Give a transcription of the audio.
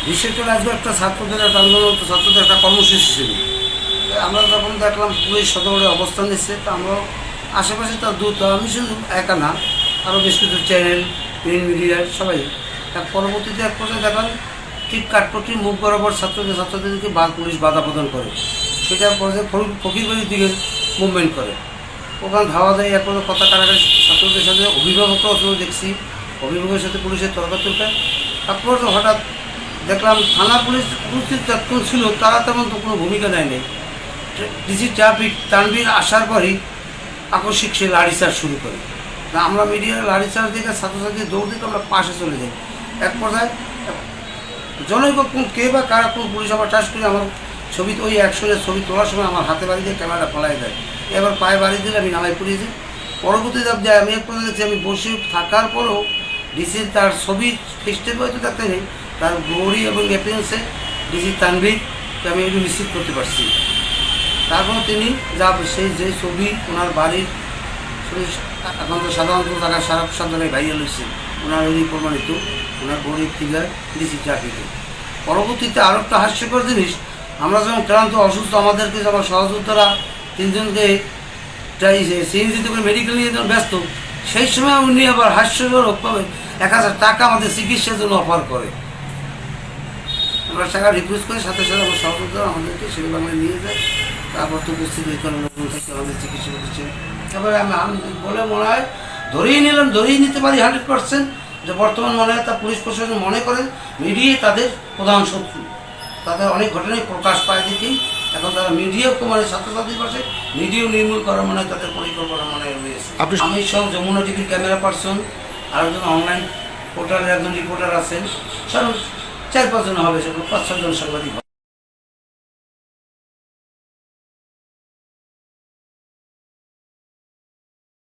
বিশেষ করে আজকে একটা ছাত্রদের একটা আন্দোলন, ছাত্রদের একটা কর্মসূচি ছিল। আমরা যখন দেখলাম পুলিশ শতকরে অবস্থান নিচ্ছে, তা আমরাও আশেপাশে তার দ্রুত, আমি শুধু একা না, আরও বেশ কিছু চ্যানেল, প্রিন্ট মিডিয়া সবাই। তার পরবর্তীতে এক পর্যায়ে দেখলাম ঠিক কাঠপট্টির মুখ বরাবর ছাত্রদেরকে পুলিশ বাধা প্রদান করে। সেটার পর্যায়ে ফকিরবাড়ির দিকে মুভমেন্ট করে, ওখানে ধাওয়া দেয়। এক পর্যায়ে কথা কাটাকাটি ছাত্রদের সাথে অভিভাবকরাও দেখছি, অভিভাবকের সাথে পুলিশের তর্কাতর্কা। তারপর হঠাৎ দেখলাম থানা পুলিশ উপস্থিত যতক্ষণ ছিল তারা তেমন তো কোনো ভূমিকা নেয়নি। ডিসি তানভীর আসার পরই আকস্মিক সে লাঠিচার্জ শুরু করে। আমরা মিডিয়ার লাঠিচার্জ দেখে ছাত্রছাত্রী দৌড় দিতে আমরা পাশে চলে যাই। এক পর্যায়ে জনৈক কে বা কারা কোন পুলিশ আবার টাচ করে আমার ছবি, ওই অ্যাকশনের ছবি তোলার সময় আমার হাতে বাড়ি দিয়ে ক্যামেরাটা ফলাই দেয়। এবার পায়ে বাড়ি দিলে আমি নামাই পড়িয়েছি। পরবর্তী ধাপ যায়, আমি এক পর্যায়ে দেখছি আমি বসে থাকার পরও ডিসি তার ছবি ফেস্টেপ হয়তো দেখতে নেই, তার গৌরী এবং অ্যাপিয়েন্সে ডিসি তানভীরকে আমি একটু নিশ্চিত করতে পারছি। তারপর তিনি যা সেই যে ছবি ওনার বাড়ির এখন তো সাধারণত টাকা সারা সব জায়গায় ভাইরাল হয়েছে, ওনার ওই প্রমাণিত ওনার গরিব ফিগার ডিসি চাকরিতে। পরবর্তীতে আরও একটা হাস্যকর জিনিস, আমরা যখন ক্লান্ত অসুস্থ, আমাদেরকে যখন সহযোদ্ধারা তিনজনকে সিএনজিতে করে মেডিকেল নিয়ে যখন ব্যস্ত, সেই সময় উনি আবার হাস্যকরভাবে 1000 টাকা আমাদের চিকিৎসার জন্য অফার করে। আমরা টাকা রিকোয়েস্ট করি, সাথে সাথে আমার সহযোদ্ধারা আমাদেরকে শেরে বাংলায় নিয়ে যায়। তারপর তো উপস্থিত হয়েছিল আমাদের চিকিৎসা করছে। তারপরে আমি বলে মনে হয় ধরেই নিতে পারি 100% যে বর্তমান মনে হয় তা পুলিশ প্রশাসন মনে করেন মিডিয়াই তাদের প্রধান শত্রু। তাদের অনেক ঘটনায় প্রকাশ পায় দেখেই এখন তারা মিডিয়াকে মানে ছাত্রছাত্রীর পাশে মিডিয়াও নির্মূল করার মনে হয় তাদের পরিকল্পনা মনে রয়েছে। আমি সব যমুনা টিভির ক্যামেরা পার্সন, আর একজন অনলাইন পোর্টালের একজন রিপোর্টার আছেন, সব 4-5 জন হবে, সব 5-6 জন সাংবাদিক।